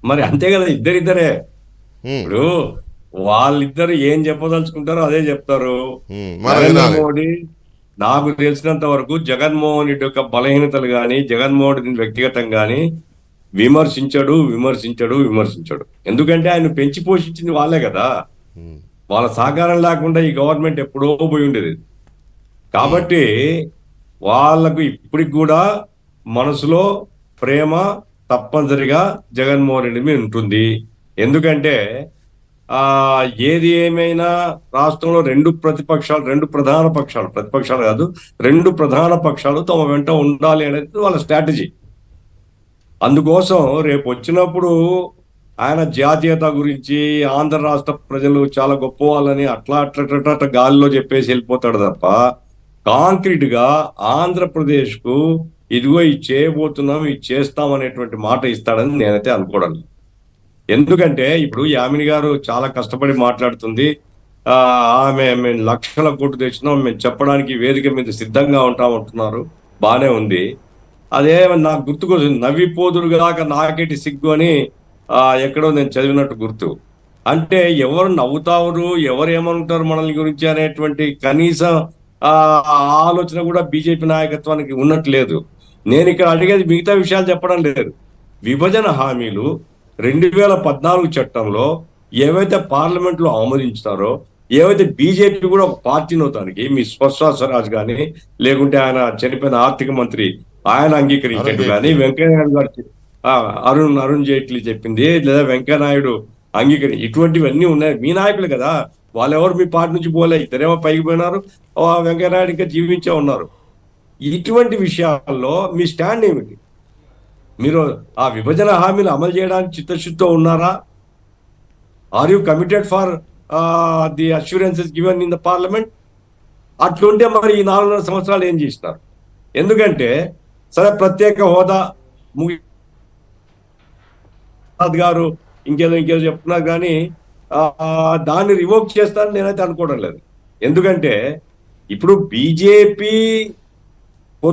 మరి అంతే కదా, ఇద్దరిద్దరే. ఉమ్, ఇప్పుడు వాళ్ళిద్దరు ఏం చెప్పదలుచుకుంటారో అదే చెప్తారు. మనం నరేంద్ర వినాలి. మోడీ నాకు తెలిసినంత వరకు జగన్మోహన్ రెడ్డి యొక్క బలహీనతలు కానీ, జగన్మోహన్ రెడ్డిని వ్యక్తిగతం కానీ విమర్శించడు, విమర్శించడు, విమర్శించడు. ఎందుకంటే ఆయన పెంచి పోషించింది వాళ్ళే కదా. ఉమ్, వాళ్ళ సహకారం లేకుండా ఈ గవర్నమెంట్ ఎప్పుడో పోయి ఉండేది. ఉమ్, కాబట్టి వాళ్ళకు ఇప్పటికి కూడా మనసులో ప్రేమ తప్పనిసరిగా జగన్మోహన్ రెడ్డి మీద ఉంటుంది. ఎందుకంటే ఆ ఏది ఏమైనా రాష్ట్రంలో రెండు ప్రధాన పక్షాలు, ప్రతిపక్షాలు కాదు, రెండు ప్రధాన పక్షాలు తమ వెంట ఉండాలి అనేది వాళ్ళ స్ట్రాటజీ. అందుకోసం రేపు వచ్చినప్పుడు ఆయన జాతీయత గురించి ఆంధ్ర రాష్ట్ర ప్రజలు చాలా గొప్ప వాళ్ళని అట్లా అట్లా అట్లా అట్లా గాలిలో చెప్పేసి వెళ్ళిపోతాడు తప్ప, కాంక్రీట్ గా ఆంధ్రప్రదేశ్ కు ఇదిగో ఇది చేయబోతున్నాం, ఇది చేస్తాం అనేటువంటి మాట ఇస్తాడని నేనైతే అనుకోవడం లేదు. ఎందుకంటే ఇప్పుడు యామిని గారు చాలా కష్టపడి మాట్లాడుతుంది. ఆ ఆమె మేము లక్షల కోట్లు తెచ్చినాం, మేము చెప్పడానికి వేదిక మీద సిద్ధంగా ఉంటామంటున్నారు. బానే ఉంది. అదే నాకు గుర్తుకొచ్చింది, నవ్విపోదురుగాక నాకేటి సిగ్గు అని ఎక్కడో నేను చదివినట్టు గుర్తు. అంటే ఎవరు నవ్వుతారు, ఎవరు ఏమనుకుంటారు మనల్ని గురించి అనేటువంటి కనీసం ఆ ఆలోచన కూడా బీజేపీ నాయకత్వానికి ఉన్నట్లేదు. నేను ఇక్కడ అడిగేది మిగతా విషయాలు చెప్పడం లేదు. విభజన హామీలు 2014 చట్టంలో ఏవైతే పార్లమెంట్ లో ఆమోదించారో, ఏవైతే బీజేపీ కూడా ఒక పార్టీని అవుతానికి మీ స్వశ్వా స్వరాజ్ కానీ, లేకుంటే ఆయన చనిపోయిన ఆర్థిక మంత్రి ఆయన అరుణ్ అంగీకరించాడు కానీ, జైట్లీ. వెంకయ్య నాయుడు గారు అరుణ్ జైట్లీ చెప్పింది, లేదా వెంకయ్య నాయుడు ఇటువంటివన్నీ ఉన్నాయి. మీ నాయకులు కదా, వాళ్ళెవరు మీ పార్టీ నుంచి పోలే, ఇద్దరేమో పైకి పోయినారు, వెంకయ్య నాయుడు ఇంకా జీవించే ఉన్నారు. ఇటువంటి విషయాల్లో మీ స్టాండ్ ఏమిటి? మీరు ఆ విభజన హామీలు అమలు చేయడానికి చిత్తశుద్ధితో ఉన్నారా? Are you committed for the assurances given in the parliament? అట్లుంటే మరి ఈ 4.5 సంవత్సరాలు ఏం చేసినారు? ఎందుకంటే సరే ప్రత్యేక హోదా గారు ఇంకేదో చెప్తున్నారు కానీ దాన్ని రివోక్ చేస్తారని నేనైతే అనుకోవడం లేదు. ఎందుకంటే ఇప్పుడు బీజేపీ